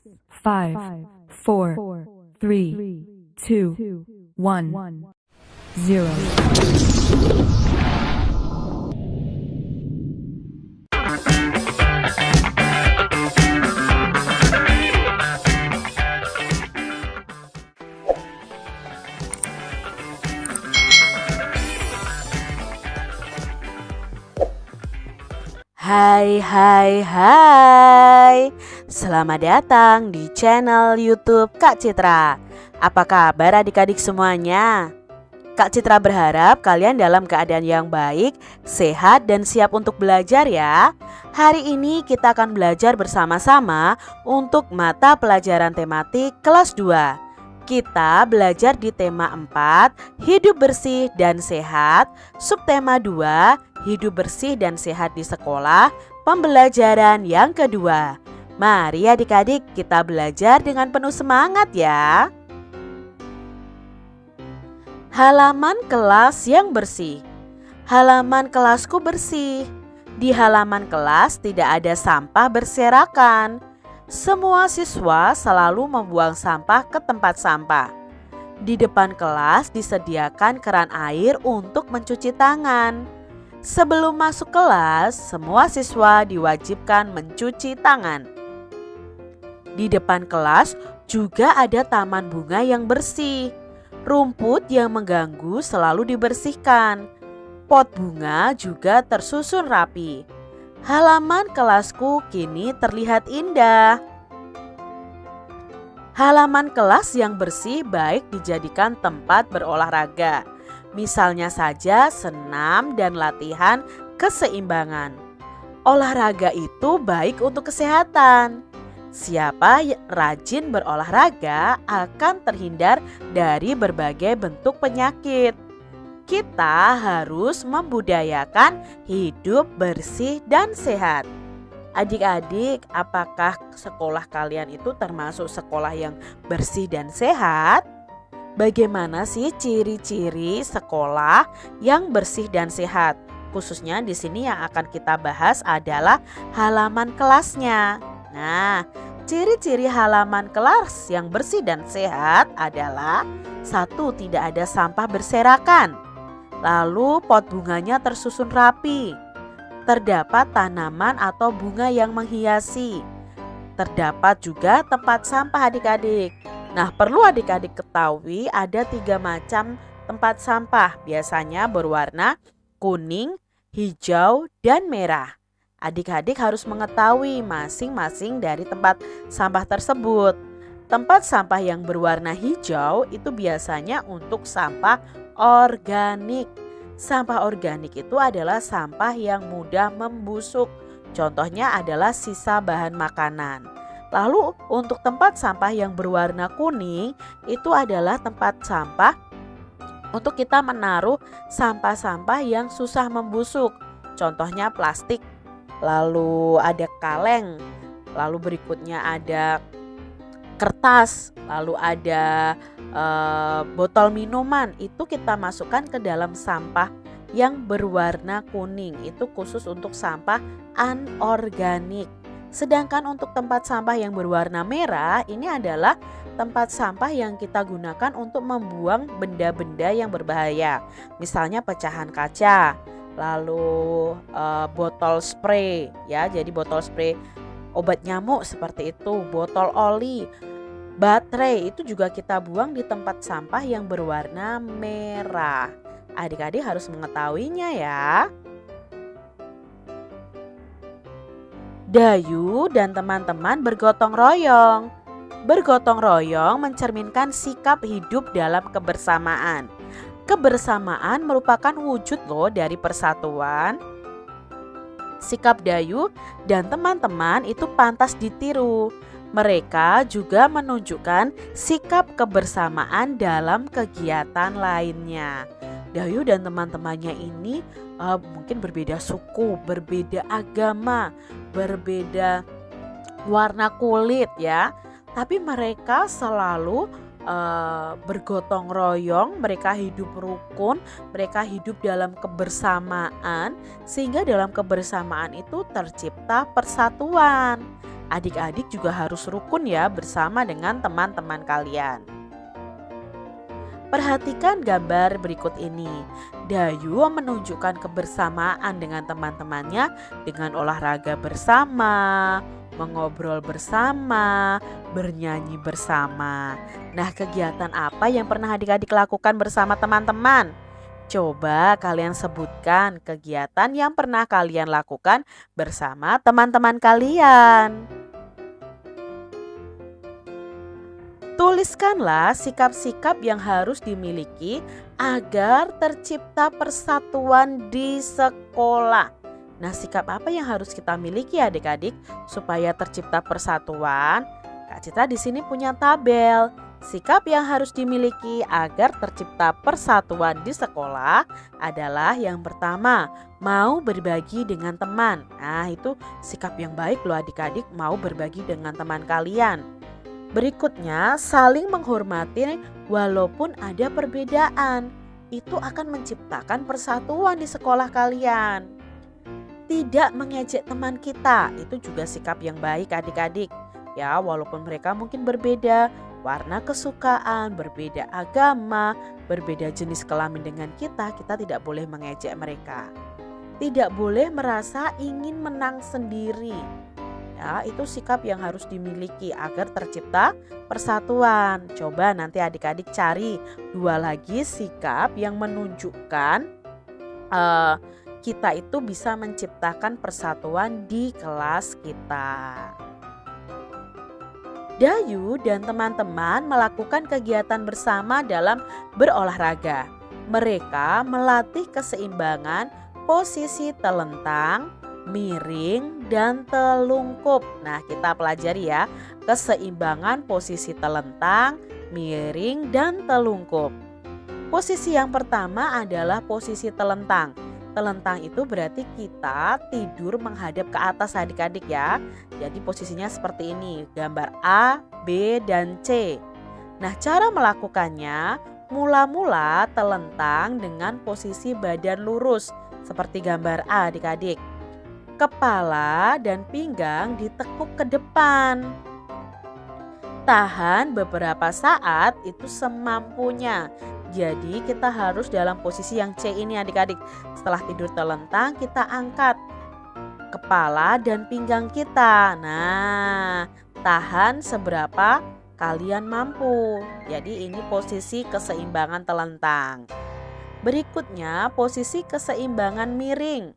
5, 4, 3, 2, 1, 0. Hai. Selamat datang di channel YouTube Kak Citra. Apa kabar adik-adik semuanya? Kak Citra berharap kalian dalam keadaan yang baik, sehat dan siap untuk belajar ya. Hari ini kita akan belajar bersama-sama untuk mata pelajaran tematik kelas 2. Kita belajar di tema 4, hidup bersih dan sehat, subtema 2, hidup bersih dan sehat di sekolah, pembelajaran yang kedua. Mari adik-adik kita belajar dengan penuh semangat ya. Halaman kelas yang bersih. Halaman kelasku bersih. Di halaman kelas tidak ada sampah berserakan. Semua siswa selalu membuang sampah ke tempat sampah. Di depan kelas disediakan keran air untuk mencuci tangan. Sebelum masuk kelas, semua siswa diwajibkan mencuci tangan. Di depan kelas juga ada taman bunga yang bersih. Rumput yang mengganggu selalu dibersihkan. Pot bunga juga tersusun rapi. Halaman kelasku kini terlihat indah. Halaman kelas yang bersih baik dijadikan tempat berolahraga. Misalnya saja senam dan latihan keseimbangan. Olahraga itu baik untuk kesehatan. Siapa yang rajin berolahraga akan terhindar dari berbagai bentuk penyakit. Kita harus membudayakan hidup bersih dan sehat. Adik-adik, apakah sekolah kalian itu termasuk sekolah yang bersih dan sehat? Bagaimana sih ciri-ciri sekolah yang bersih dan sehat? Khususnya di sini yang akan kita bahas adalah halaman kelasnya. Nah, ciri-ciri halaman kelas yang bersih dan sehat adalah 1. Tidak ada sampah berserakan. Lalu pot bunganya tersusun rapi. Terdapat tanaman atau bunga yang menghiasi. Terdapat juga tempat sampah adik-adik. Nah, perlu adik-adik ketahui ada 3 macam tempat sampah. Biasanya berwarna kuning, hijau, dan merah. Adik-adik harus mengetahui masing-masing dari tempat sampah tersebut. Tempat sampah yang berwarna hijau itu biasanya untuk sampah organik. Sampah organik itu adalah sampah yang mudah membusuk. Contohnya adalah sisa bahan makanan. Lalu untuk tempat sampah yang berwarna kuning itu adalah tempat sampah untuk kita menaruh sampah-sampah yang susah membusuk. Contohnya plastik. Lalu ada kaleng. Lalu berikutnya ada kertas. Lalu ada botol minuman, itu kita masukkan ke dalam sampah yang berwarna kuning. Itu khusus untuk sampah anorganik. Sedangkan untuk tempat sampah yang berwarna merah, ini adalah tempat sampah yang kita gunakan untuk membuang benda-benda yang berbahaya. Misalnya pecahan kaca, lalu botol spray ya, jadi botol spray obat nyamuk seperti itu, botol oli, baterai itu juga kita buang di tempat sampah yang berwarna merah. Adik-adik harus mengetahuinya ya. Dayu dan teman-teman bergotong royong. Bergotong royong mencerminkan sikap hidup dalam kebersamaan. Kebersamaan merupakan wujud dari persatuan. Sikap Dayu dan teman-teman itu pantas ditiru. Mereka juga menunjukkan sikap kebersamaan dalam kegiatan lainnya. Dayu dan teman-temannya ini mungkin berbeda suku, berbeda agama, berbeda warna kulit ya. Tapi mereka selalu bergotong royong, mereka hidup rukun, mereka hidup dalam kebersamaan. Sehingga dalam kebersamaan itu tercipta persatuan. Adik-adik juga harus rukun ya bersama dengan teman-teman kalian. Perhatikan gambar berikut ini. Dayu menunjukkan kebersamaan dengan teman-temannya dengan olahraga bersama, mengobrol bersama, bernyanyi bersama. Nah, kegiatan apa yang pernah adik-adik lakukan bersama teman-teman? Coba kalian sebutkan kegiatan yang pernah kalian lakukan bersama teman-teman kalian. Tuliskanlah sikap-sikap yang harus dimiliki agar tercipta persatuan di sekolah. Nah, sikap apa yang harus kita miliki adik-adik supaya tercipta persatuan? Kak Citra di sini punya tabel. Sikap yang harus dimiliki agar tercipta persatuan di sekolah adalah yang pertama, mau berbagi dengan teman. Nah, itu sikap yang baik loh adik-adik, mau berbagi dengan teman kalian. Berikutnya, saling menghormati walaupun ada perbedaan. Itu akan menciptakan persatuan di sekolah kalian. Tidak mengejek teman kita, itu juga sikap yang baik adik-adik. Ya, walaupun mereka mungkin berbeda warna kesukaan, berbeda agama, berbeda jenis kelamin dengan kita tidak boleh mengejek mereka. Tidak boleh merasa ingin menang sendiri. Ya, itu sikap yang harus dimiliki agar tercipta persatuan. Coba nanti adik-adik cari 2 lagi sikap yang menunjukkan kita itu bisa menciptakan persatuan di kelas kita. Dayu dan teman-teman melakukan kegiatan bersama dalam berolahraga. Mereka melatih keseimbangan posisi telentang, miring, dan telungkup. Nah, kita pelajari ya, keseimbangan posisi telentang, miring, dan telungkup. Posisi yang pertama adalah posisi telentang. Telentang itu berarti kita tidur menghadap ke atas adik-adik ya. Jadi posisinya seperti ini, gambar A, B, dan C. Nah, cara melakukannya, mula-mula telentang dengan posisi badan lurus seperti gambar A adik-adik. Kepala dan pinggang ditekuk ke depan. Tahan beberapa saat itu semampunya. Jadi kita harus dalam posisi yang C ini adik-adik. Setelah tidur telentang kita angkat kepala dan pinggang kita. Nah, tahan seberapa kalian mampu. Jadi ini posisi keseimbangan telentang. Berikutnya posisi keseimbangan miring.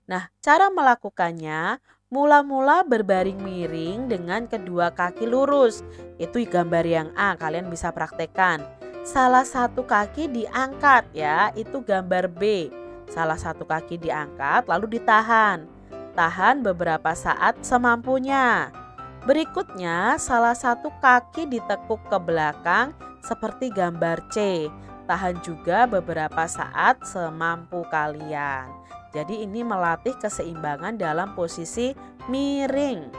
Nah, cara melakukannya mula-mula berbaring miring dengan kedua kaki lurus. Itu gambar yang A, kalian bisa praktekkan. Salah satu kaki diangkat ya, itu gambar B. Salah satu kaki diangkat lalu ditahan. Tahan beberapa saat semampunya. Berikutnya salah satu kaki ditekuk ke belakang seperti gambar C. Tahan juga beberapa saat semampu kalian. Jadi ini melatih keseimbangan dalam posisi miring.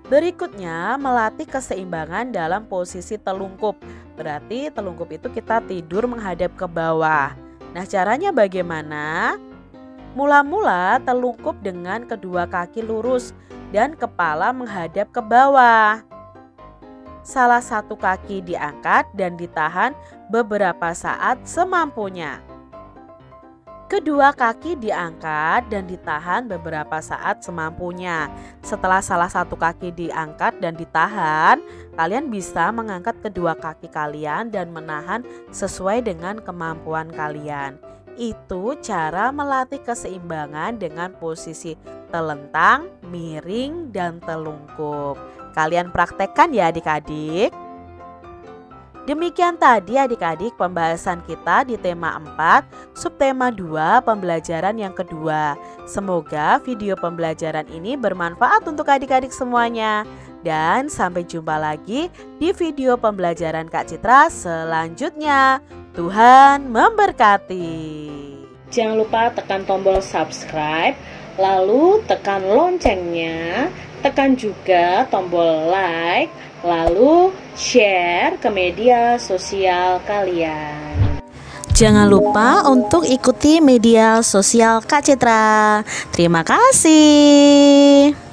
Berikutnya melatih keseimbangan dalam posisi telungkup. Berarti telungkup itu kita tidur menghadap ke bawah. Nah, caranya bagaimana? Mula-mula telungkup dengan kedua kaki lurus dan kepala menghadap ke bawah. Salah satu kaki diangkat dan ditahan beberapa saat semampunya. Kedua kaki diangkat dan ditahan beberapa saat semampunya. Setelah salah satu kaki diangkat dan ditahan, kalian bisa mengangkat kedua kaki kalian dan menahan sesuai dengan kemampuan kalian. Itu cara melatih keseimbangan dengan posisi telentang, miring, dan telungkup. Kalian praktekkan ya adik-adik. Demikian tadi adik-adik pembahasan kita di tema 4, subtema 2 pembelajaran yang kedua. Semoga video pembelajaran ini bermanfaat untuk adik-adik semuanya. Dan sampai jumpa lagi di video pembelajaran Kak Citra selanjutnya. Tuhan memberkati. Jangan lupa tekan tombol subscribe, lalu tekan loncengnya, tekan juga tombol like, lalu share ke media sosial kalian. Jangan lupa untuk ikuti media sosial Kak Citra. Terima kasih.